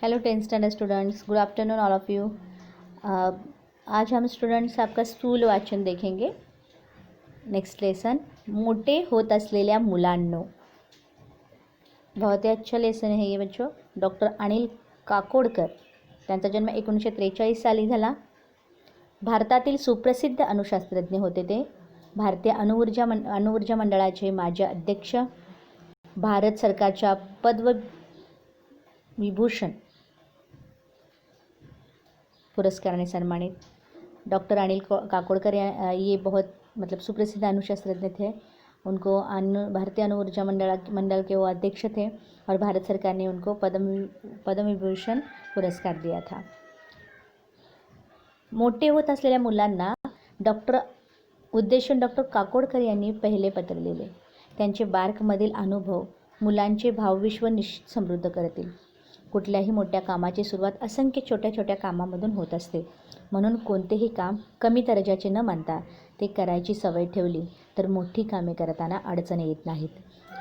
Hello 10th standard students, good afternoon all of you. आज हम students आपका स्थूल वाचन देखेंगे। नेक्स्ट लेसन, मोठे होत असलेल्या मुलांनो। बहुत ही अच्छा लेसन है ये बच्चों। डॉक्टर अनिल काकोडकर, त्यांचा जन्म 1943 साली झाला। भारतातील सुप्रसिद्ध अणुशास्त्रज्ञ होते ते। भारतीय अणुऊर्जा मंडळाचे माजी अध्यक्ष, भारत सरकारच्या पद्मविभूषण पुरस्कार ने सम्मानित। डॉक्टर अनिल काकोडकर ये बहुत सुप्रसिद्ध अणुशास्त्रज्ञ थे। उनको भारतीय अणुऊर्जा मंडल के वो अध्यक्ष थे और भारत सरकार ने उनको पद्म विभूषण पुरस्कार दिया था। मोठे होत असलेल्या मुलांना उद्देशून डॉक्टर काकोडकर यांनी पहिले पत्र लिहिले। त्यांचे बार्कमधील अनुभव मुलांचे भावविश्व निश्चित समृद्ध करतील। कुठल्याही मोठ्या कामाची सुरुवात असंख्य छोट्या छोट्या कामामधून होत असते, म्हणून कोणतेही काम कमी दर्जाचे न मानता ते करायची सवय ठेवली तर मोठी कामे करताना अडचणी येत नाहीत,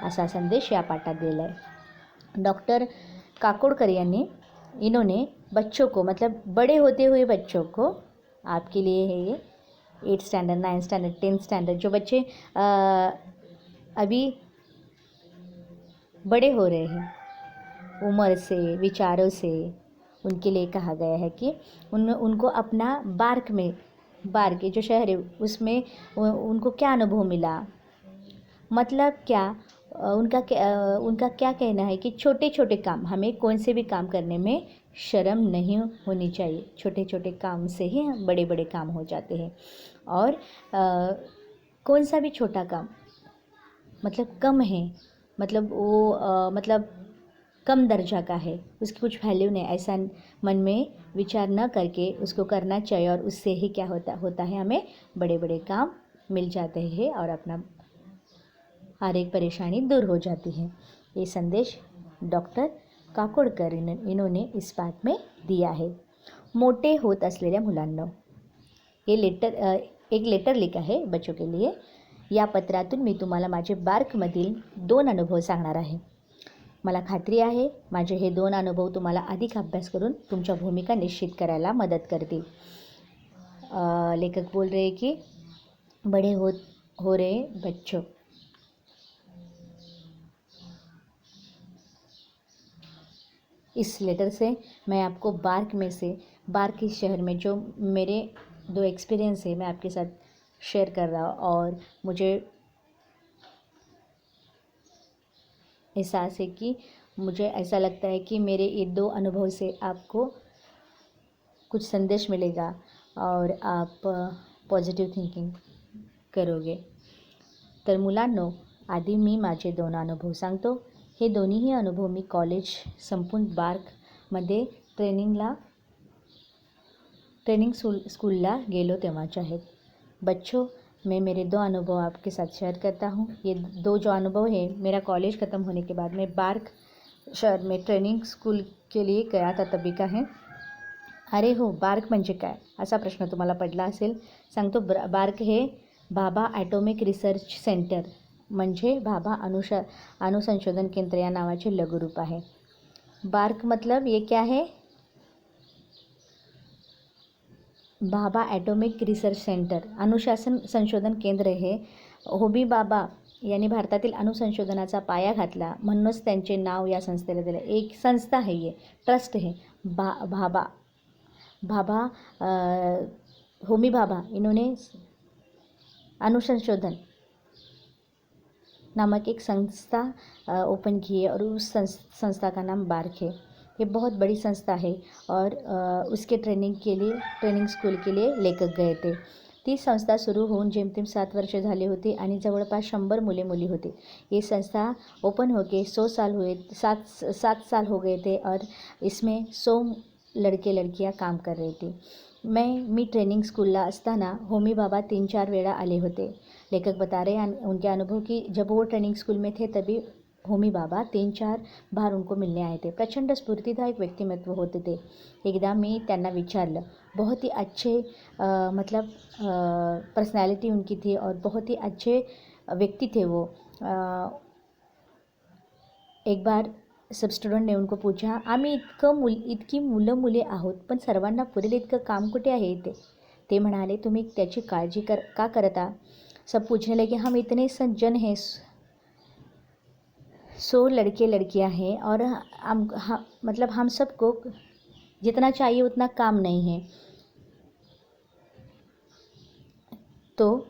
असा संदेश या पाठात दिला है। डॉक्टर काकोडकर यांनी इन्होंने बच्चों को बड़े होते हुए बच्चों को, आपके लिए है ये 8th standard 9th standard 10th standard जो बच्चे अभी बड़े हो रहे हैं उम्र से, विचारों से, उनके लिए कहा गया है कि उनको अपना बार्क जो शहर है उसमें उनको क्या अनुभव मिला, मतलब क्या उनका क्या कहना है कि छोटे छोटे काम, हमें कौन से भी काम करने में शर्म नहीं होनी चाहिए। छोटे छोटे काम से ही बड़े बड़े काम हो जाते हैं। और कौन सा भी छोटा काम कम है, वो कम दर्जा का है, उसकी कुछ वैल्यू नहीं, ऐसा मन में विचार न करके उसको करना चाहिए। और उससे ही क्या होता है, हमें बड़े बड़े काम मिल जाते हैं और अपना हर एक परेशानी दूर हो जाती है। ये संदेश डॉक्टर काकोडकर इन्होंने इस पाठ में दिया है। मोठे होत असलेल्या मुलांनो, ये एक लेटर लिखा है बच्चों के लिए। या पत्रातून मी तुम्हाला माझे बार्कमधील 2 अनुभव सांगणार आहे। मला खात्री आहे माझे हे 2 अनुभव तुम्हाला अधिक अभ्यास करून तुमच्या भूमिका निश्चित करायला मदत करतील। लेखक बोल रहे हैं कि बड़े हो रहे बच्चों, इस लेटर से मैं आपको बार्क इस शहर में जो मेरे 2 एक्सपीरियंस है मैं आपके साथ शेयर कर रहा हूँ। और मुझे एहसास है कि मुझे ऐसा लगता है कि मेरे ये 2 अनुभव से आपको कुछ संदेश मिलेगा और आप पॉझिटिव्ह थिंकिंग करोगे। तर मुलांनो, आधी मी माझे 2 अनुभव सांगतो। हे दोन्हीही अनुभव मी कॉलेज संपून बार्कमध्ये ट्रेनिंग स्कूलला गेलो तेव्हाचे आहेत। बच्चों, मैं मेरे 2 अनुभव आपके साथ शेयर करता हूँ। ये 2 जो अनुभव है, मेरा कॉलेज ख़त्म होने के बाद मैं बार्क शहर में ट्रेनिंग स्कूल के लिए गया था तभी का है। अरे हो, बार्क म्हणजे काय असा प्रश्न तुम्हाला पडला असेल। सांगतो, बार्क हे भाभा ॲटॉमिक रिसर्च सेंटर म्हणजे भाभा अणुसंशोधन केंद्र या नावाचे लघुरूप आहे। बार्क मतलब ये क्या है, भाभा ॲटॉमिक रिसर्च सेंटर अणुशासन संशोधन केंद्र हे होमी भाभा यांनी भारतातील अणुसंशोधनाचा पाया घातला, म्हणूनच त्यांचे नाव या संस्थेला दिले। एक संस्था है, ये ट्रस्ट है। भाभा होमी भाभा इन्होंने अणुसंशोधन नामक एक संस्था ओपन की है और उस संस्था का नाम बार्क है। ये बहुत बड़ी संस्था है और उसके ट्रेनिंग स्कूल के लिए लेखक गए थे। ती संस्था सुरू होऊन जेमतेम 7 वर्ष झाली होती आणि जवळपास 100 मुले होते। ये संस्था ओपन होके 7 साल हो गए थे और इसमें 100 लड़के लड़कियां काम कर रही थी। मी ट्रेनिंग स्कूलला असताना होमी बाबा 3-4 वेळा आले होते। लेखक बता रहे हैं उनके अनुभव कि जब वो ट्रेनिंग स्कूल में थे तभी होमी बाबा 3-4 बार उनको मिलने आए थे। प्रचंड स्फूर्तिदायक व्यक्तिमत्व होते थे। एकदा मी त्यांना विचारलं, बहुत ही अच्छे पर्सनैलिटी उनकी थी और बहुत ही अच्छे व्यक्ति थे वो। एक बार सब स्टुडंट ने उनको पूछा, आम्ही इतकी मुलं मुले आहोत, पण सर्वांना पुरेल इतकं काम कुठे आहे इथे? ते म्हणाले, तुम्ही त्याची काळजी का करता? सब पूछने लगे, हम इतने सज्जन हैं, 100 लड़के लड़कियां हैं, और मतलब हम सबको जितना चाहिए उतना काम नहीं है. तो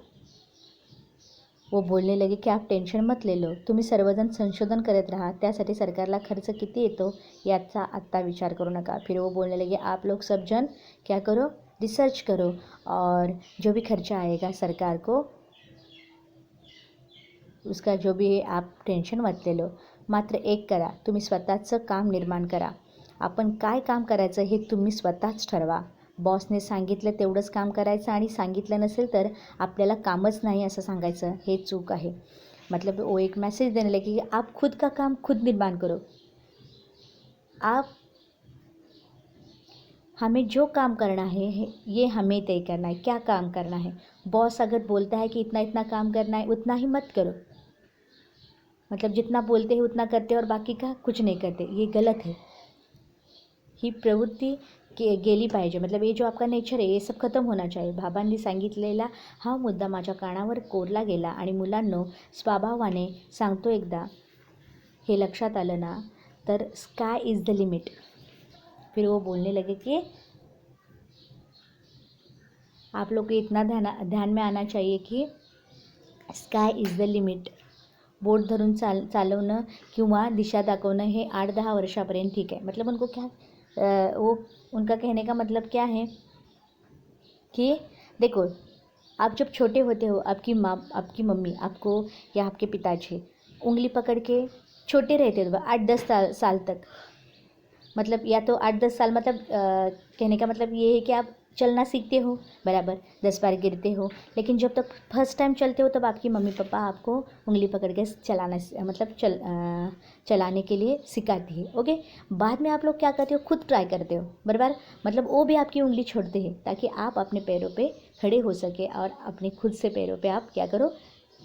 वो बोलने लगे की आप टेन्शन मत ले लो, तुम्ही सर्वजण संशोधन करत राहा, त्यासाठी सरकारला खर्च किती येतो याचा आत्ता विचार करू नका. फिर वो बोलने लगे, आप लोग सब जन क्या करो, रिसर्च करो, और जो भी खर्चा आएगा सरकार को उसका जो भी है आप टेन्शन मत ले लो. मात्र एक करा, तुम्ही स्वतःचं काम निर्माण करा. आपण काय काम करायचं हे तुम्ही स्वतःच ठरवा. बॉसने सांगितलं तेवढंच काम करायचं, आणि सांगितलं नसेल तर आपल्याला कामच नाही असं सांगायचं, हे चूक आहे. मतलब वो एक मैसेज देने लगे कि आप खुद का काम खुद निर्माण करो. आप हमें जो काम करना है ये हमें तय करना है, क्या काम करना है. बॉस अगर बोलता है कि इतना इतना काम करना है, उतना ही मत करो. मतलब जितना बोलते हैं उतना करते और बाकी का कुछ नहीं करते, ये गलत है. ही प्रवृत्ती गेली पाहिजे. मतलब हे जो आपका नेचर आहे हे सब खतम होना चाहिए. बाबांनी सांगितलेला हा मुद्दा माझ्या कानावर कोरला गेला, आणि मुलांनो, स्वभावाने सांगतो एकदा, हे लक्षात आलं ना तर स्काय इज़ द लिमिट. फिर वो बोलने लगे कि आप लोग को इतना ध्यान में आना चाहिए कि स्काय इज़ द लिमिट. बोट धरून चालवणं किंवा दिशा दाखवणं हे 8-10 वर्षापर्यंत ठीक है. मतलब उनको क्या वो उनका कहने का मतलब क्या है कि देखो, आप जब छोटे होते हो, आपकी माँ, आपकी मम्मी आपको या आपके पिताजी उंगली पकड़ के छोटे रहते हो 8-10 साल तक. मतलब या तो 8-10 साल, मतलब कहने का मतलब ये है कि आप चलना सीखते हो, बराबर 10 बार गिरते हो, लेकिन जब तक फर्स्ट टाइम चलते हो तब आपकी मम्मी पापा आपको उंगली पकड़ के चलाने के लिए सिखाती है. ओके. बाद में आप लोग क्या करते हो, खुद ट्राई करते हो, बराबर. मतलब वो भी आपकी उंगली छोड़ते हैं ताकि आप अपने पैरों पे खड़े हो सके और अपने खुद से पैरों पे आप क्या करो,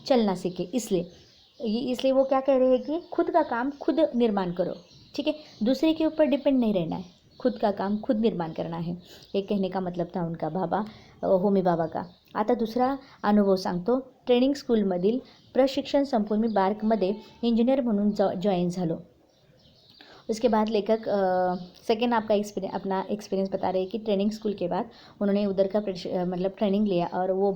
चलना सीखे. इसलिए वो क्या कह रहे हैं कि खुद का काम खुद निर्माण करो. ठीक है, दूसरे के ऊपर डिपेंड नहीं रहना है, खुद का काम खुद निर्माण करना है. हे कहने का मतलब था उनका होमी बाबा का. आता दुसरा अनुभव सांगतो. ट्रेनिंग स्कूलमधील प्रशिक्षण संपून मी बार्कमध्ये इंजिनियर म्हणून जॉईन झालो. उसके बाद लेखक सेकेंड अपना एक्सपीरियंस बता रहे हैं कि ट्रेनिंग स्कूल के बाद उन्होंने उधर का मतलब ट्रेनिंग लिया, और वो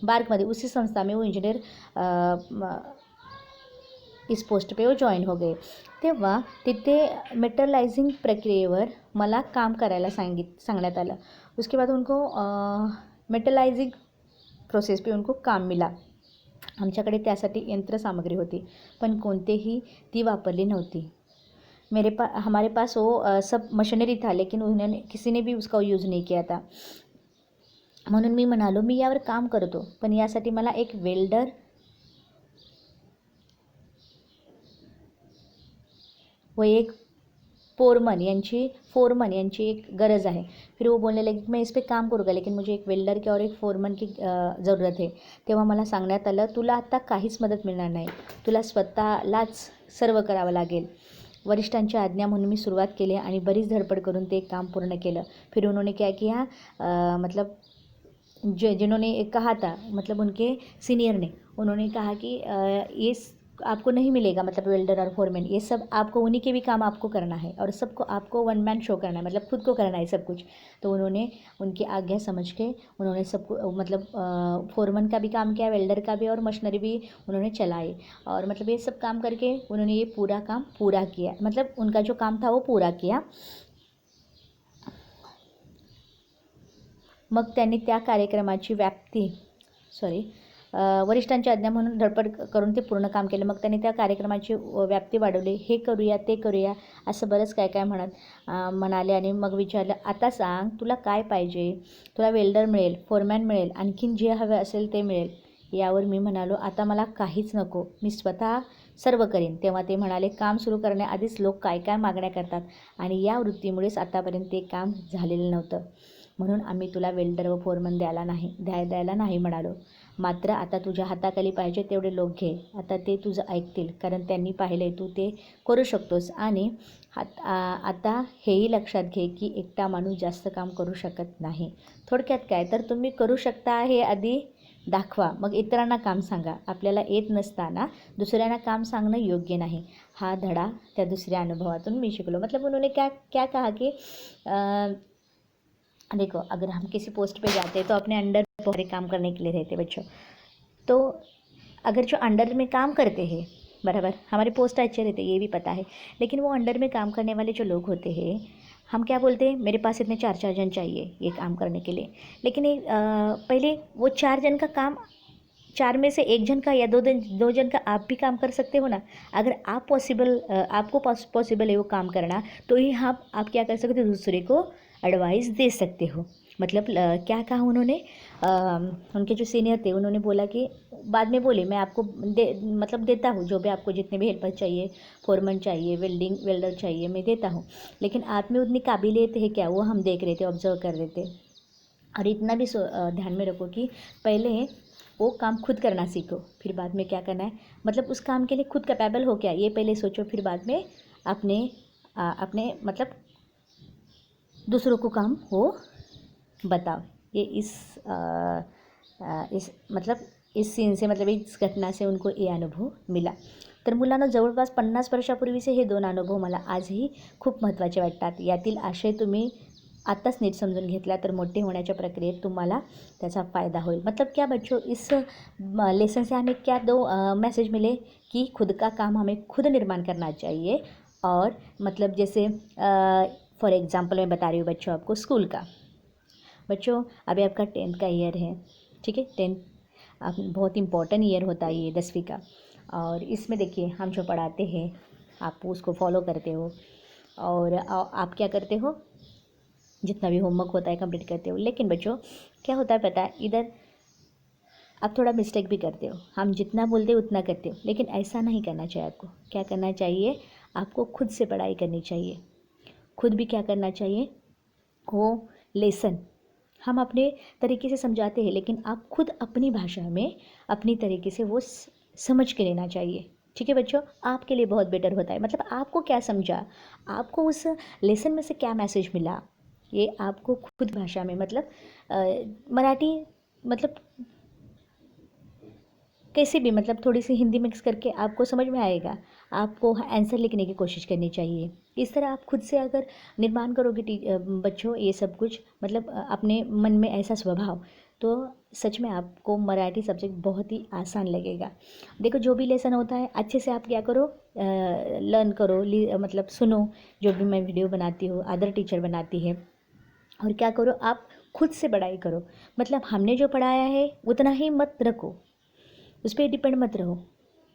बार्कमध्ये उसी संस्था में वो इंजिनियर इस पोस्ट पे वो जॉईन हो गए. तेव्हा तिथे मेटलाइजिंग प्रक्रियेवर मला काम करायला सांगण्यात आलं. उसके बाद उनको मेटलाइजिंग प्रोसेस पे उनको काम मिला. आमच्याकडे त्यासाठी यंत्रसामग्री होती, पण कोणतेही ती वापरली नव्हती. हमारे पास वो सब मशीनरी था, लेकिन किसी ने भी उसका यूज़ नहीं किया था. म्हणून मी म्हणालो, मी यावर काम करतो, पण यासाठी मला एक वेल्डर व एक फोरमन यांची एक गरज आहे. फिर वो बोलने लगे मैं इस पर काम करूँगा, लेकिन मुझे एक वेल्डर की और एक फोरमन की ज़रूरत है. तेव्हा मला सांगण्यात आलं, तुला आत्ता काहीच मदत मिळणार नाही, तुला स्वतःलाच सर्व करावं लागेल. वरिष्ठांची आज्ञा म्हणून मी सुरुवात केली आणि बरीच धडपड करून ते काम पूर्ण केलं. फिर उन्होंने क्या किया, मतलब जिन्होंने कहा था, मतलब उनके सीनियर ने उन्होंने कहा कि ये आपको नहीं मिलेगा, मतलब वेल्डर और फोरमैन, ये सब आपको उन्हीं के भी काम आपको करना है, और सबको आपको वन मैन शो करना है, मतलब खुद को करना है सब कुछ. तो उन्होंने उनकी आज्ञा समझ के उन्होंने सबको, मतलब फोरमैन का भी काम किया, वेल्डर का भी, और मशीनरी भी उन्होंने चलाई. और मतलब ये सब काम करके उन्होंने ये पूरा काम पूरा किया, मतलब उनका जो काम था वो पूरा किया. मग त्यांनी त्या कार्यक्रमाची वरिष्ठांची आज्ञा म्हणून धडपड करून ते पूर्ण काम केलं. मग त्यांनी त्या कार्यक्रमाची व्याप्ती वाढवली. हे करूया ते करूया असं बरंच काय काय म्हणाले. आणि मग विचारलं, आता सांग तुला काय पाहिजे, तुला वेल्डर मिळेल, फोरमॅन मिळेल, आणखीन जे हवे असेल ते मिळेल. यावर मी म्हणालो, आता मला काहीच नको, मी स्वतः सर्व करेन. तेव्हा ते म्हणाले, काम सुरू करण्याआधीच लोक काय काय मागण्या करतात, आणि या वृत्तीमुळेच आतापर्यंत ते काम झालेलं नव्हतं, म्हणून आम्ही तुला वेल्डर व फोरमन द्यायला नाही म्हणालो. मात्र आता तुझ्या हाताखाली पाहिजे तेवढे लोक घे, आता ते तुझं ऐकतील, कारण त्यांनी पाहिलं आहे तू ते करू शकतोस. आणि आता हेही लक्षात घे की एकटा माणूस जास्त काम करू शकत नाही. थोडक्यात काय तर तुम्ही करू शकता हे आधी दाखवा, मग इतरांना काम सांगा. आपल्याला येत नसताना दुसऱ्यांना काम सांगणं योग्य नहीं. हा धडा त्या दुसऱ्या अनुभवातून मी शिकलो. मतलब उन्होंने क्या क्या कहा कि देखो, अगर हम किसी पोस्ट पे जाते हैं तो अपने अंडर बहुत सारे काम करने के लिए रहते बच्चों. तो अगर जो अंडर में काम करते हैं, बराबर, हमारे पोस्ट अच्छे रहते हैं ये भी पता है, लेकिन वो अंडर में काम करने वाले जो लोग होते हैं, हम क्या बोलते हैं, मेरे पास इतने 4 जन चाहिए ये काम करने के लिए. लेकिन पहले वो 4 जन का काम, 4 में से 1 जन का या 2 जन का आप भी काम कर सकते हो ना. अगर आपको पॉसिबल है वो काम करना, तो ही आप क्या कर सकते हो, दूसरे को एडवाइस दे सकते हो. मतलब क्या कहा उन्होंने, उनके जो सीनियर थे उन्होंने बोला कि बाद में बोले मैं आपको मतलब देता हूँ, जो भी आपको जितने भी हेल्पर चाहिए, फोरमैन चाहिए, वेल्डर चाहिए, मैं देता हूँ, लेकिन आप में उतनी काबिलियत है क्या, वो हम देख रहे थे, ऑब्जर्व कर रहे थे. और इतना भी ध्यान में रखो कि पहले वो काम खुद करना सीखो, फिर बाद में क्या करना है, मतलब उस काम के लिए खुद कैपेबल हो क्या ये पहले सोचो, फिर बाद में अपने मतलब दूसरों को काम वो बताओ. ये इस सीन से, मतलब इस घटना से उनको ये अनुभव मिला. तर मुलांना जवळपास 50 वर्षापूर्वीचे हे 2 अनुभव मला आजही खूप महत्त्वाचे वाटतात. यातील आशय तुम्ही आत्ताच नीट समजून घेतला तर मोठे होण्याच्या प्रक्रियेत तुम्हाला त्याचा फायदा होईल. मतलब क्या बच्चों, इस लेसन से हमें क्या 2 मैसेज मिले कि खुद का काम हमें खुद निर्माण करना चाहिए. और मतलब जैसे फॉर एग्ज़ाम्पल मैं बता रही हूँ बच्चों आपको स्कूल का. बच्चों अभी आपका 10th का ईयर है, ठीक है. 10th बहुत इम्पॉर्टेंट ईयर होता है ये 10वीं का. और इसमें देखिए हम जो पढ़ाते हैं आप उसको फॉलो करते हो, और आप क्या करते हो, जितना भी होमवर्क होता है कंप्लीट करते हो. लेकिन बच्चों क्या होता है पता है, इधर आप थोड़ा मिस्टेक भी करते हो. हम जितना बोलते हो उतना करते हो, लेकिन ऐसा नहीं करना चाहिए. आपको क्या करना चाहिए, आपको खुद से पढ़ाई करनी चाहिए. खुद भी क्या करना चाहिए, वो लेसन हम अपने तरीके से समझाते हैं, लेकिन आप खुद अपनी भाषा में अपनी तरीके से वो समझ के लेना चाहिए. ठीक है बच्चों, आपके लिए बहुत बेटर होता है. मतलब आपको क्या समझा, आपको उस लेसन में से क्या मैसेज मिला, ये आपको खुद भाषा में, मतलब मराठी, मतलब कैसे भी, मतलब थोड़ी सी हिंदी मिक्स करके आपको समझ में आएगा. आपको आंसर लिखने की कोशिश करनी चाहिए. इस तरह आप खुद से अगर निर्माण करोगे बच्चों ये सब कुछ, मतलब अपने मन में ऐसा स्वभाव, तो सच में आपको मराठी सब्जेक्ट बहुत ही आसान लगेगा. देखो जो भी लेसन होता है अच्छे से आप क्या करो, लर्न करो, मतलब सुनो. जो भी मैं वीडियो बनाती हूँ, अदर टीचर बनाती है, और क्या करो, आप खुद से पढ़ाई करो. मतलब हमने जो पढ़ाया है उतना ही मत रखो, उस पर डिपेंड मत रहो.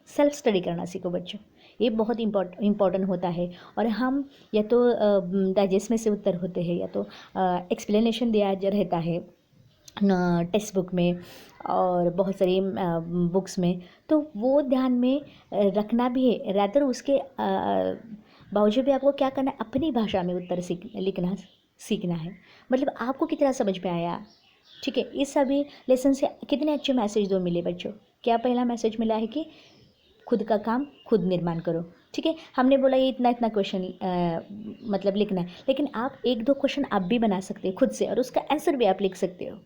सेल्फ स्टडी करना सीखो बच्चों, ये बहुत इम्पॉर्टेंट होता है. और हम या तो डाइजेस्ट में से उत्तर होते हैं, या तो एक्सप्लेनेशन दिया रहता है टेक्स्ट बुक में और बहुत सारी बुक्स में, तो वो ध्यान में रखना भी है. रादर उसके बावजूद भी आपको क्या करना है, अपनी भाषा में उत्तर लिखना सीखना है. मतलब आपको कितना समझ में आया, ठीक है. इस सभी लेसन से कितने अच्छे मैसेज दो मिले बच्चों. क्या पहला मैसेज मिला है कि खुद का काम खुद निर्माण करो, ठीक है. हमने बोला ये इतना क्वेश्चन मतलब लिखना है, लेकिन आप 1-2 क्वेश्चन आप भी बना सकते हो खुद से, और उसका आंसर भी आप लिख सकते हो.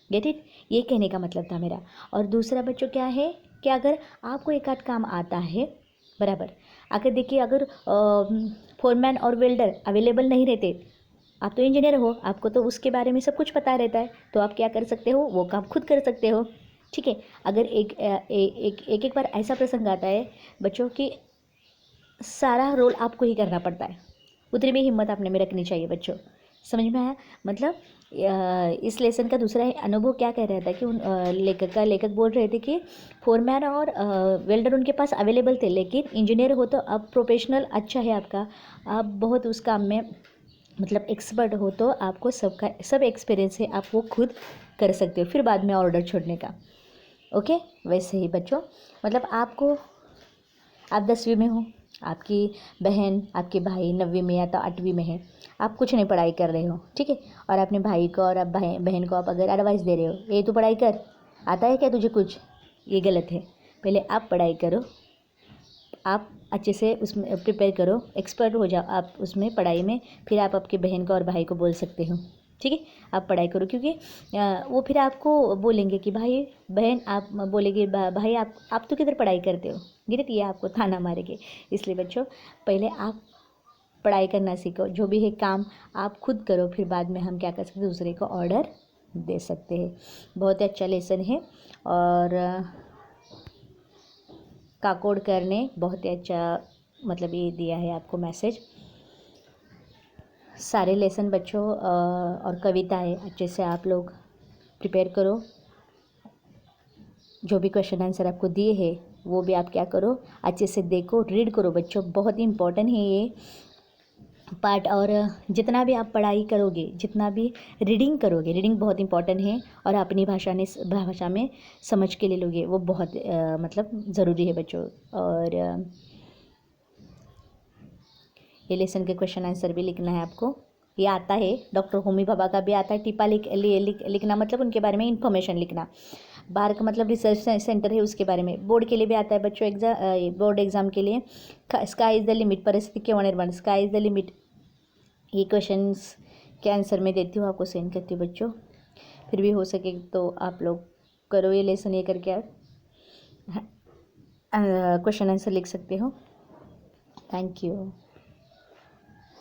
गेट इट, ये कहने का मतलब था मेरा. और दूसरा बच्चों क्या है कि अगर आपको एक आध काम आता है, बराबर, अगर देखिए अगर फोरमैन और वेल्डर अवेलेबल नहीं रहते, आप तो इंजीनियर हो, आपको तो उसके बारे में सब कुछ पता रहता है, तो आप क्या कर सकते हो, वो काम खुद कर सकते हो, ठीक है. अगर एक बार ऐसा प्रसंग आता है बच्चों कि सारा रोल आपको ही करना पड़ता है, उतनी भी हिम्मत अपने में रखनी चाहिए बच्चों. समझ में आया. मतलब इस लेसन का दूसरा अनुभव क्या कह रहा था कि लेखक बोल रहे थे कि फोरमैन और वेल्डर उनके पास अवेलेबल थे, लेकिन इंजीनियर हो तो अब प्रोफेशनल अच्छा है आपका, आप बहुत उस काम में मतलब एक्सपर्ट हो, तो आपको सब एक्सपीरियंस है, आप वो खुद कर सकते हो, फिर बाद में ऑर्डर छोड़ने का. ओके, वैसे ही बच्चों, मतलब आप 10वीं में हो, आपकी बहन आपके भाई 9वीं में या तो 8वीं में है, आप कुछ नहीं पढ़ाई कर रहे हो, ठीक है. और अपने भाई को और बहन को आप अगर एडवाइस दे रहे हो, ये तो पढ़ाई कर, आता है क्या तुझे कुछ? ये गलत है। पहले आप पढ़ाई करो, आप अच्छे से उसमें प्रिपेयर करो, एक्सपर्ट हो जाओ आप उसमें पढ़ाई में, फिर आप आपके बहन को और भाई को बोल सकते हो। ठीक है, आप पढ़ाई करो, क्योंकि वो फिर आपको बोलेंगे कि भाई बहन, आप बोलेंगे भाई आप तो किधर पढ़ाई करते हो, गिरत ये आपको ताना मारेंगे। इसलिए बच्चों पहले आप पढ़ाई करना सीखो, जो भी है काम आप खुद करो, फिर बाद में हम क्या कर सकते हैं, दूसरे को ऑर्डर दे सकते हैं। बहुत ही अच्छा लेसन है, और काकोड करने बहुत ही अच्छा मतलब ये दिया है आपको मैसेज। सारे लेसन बच्चों और कविता है अच्छे से आप लोग प्रिपेयर करो। जो भी क्वेश्चन आंसर आपको दिए हैं वो भी आप क्या करो, अच्छे से देखो, रीड करो बच्चों, बहुत ही इम्पोर्टेंट है ये पार्ट। और जितना भी आप पढ़ाई करोगे, जितना भी रीडिंग करोगे, रीडिंग बहुत इंपॉर्टेंट है, और अपनी भाषा में समझ के ले लोगे, वो बहुत मतलब ज़रूरी है बच्चों। और ये लेसन के क्वेश्चन आंसर भी लिखना है आपको, ये आता है, डॉक्टर होमी भाभा का भी आता है। टिपा लिखना मतलब उनके बारे में इंफॉर्मेशन लिखना। बार का मतलब रिसर्च सेंटर है, उसके बारे में। बोर्ड के लिए भी आता है बच्चों, बोर्ड एग्जाम के लिए। स्काई इज़ द लिमिट, परिस्थिति केवल निर्माण, स्काई इज़ द लिमिट, ये क्वेश्चंस के आंसर मैं देती हूँ, आपको सेंड करती हूँ बच्चों। फिर भी हो सके तो आप लोग करो ये लेसन, ये करके आप क्वेश्चन आंसर लिख सकते हो। Thank you.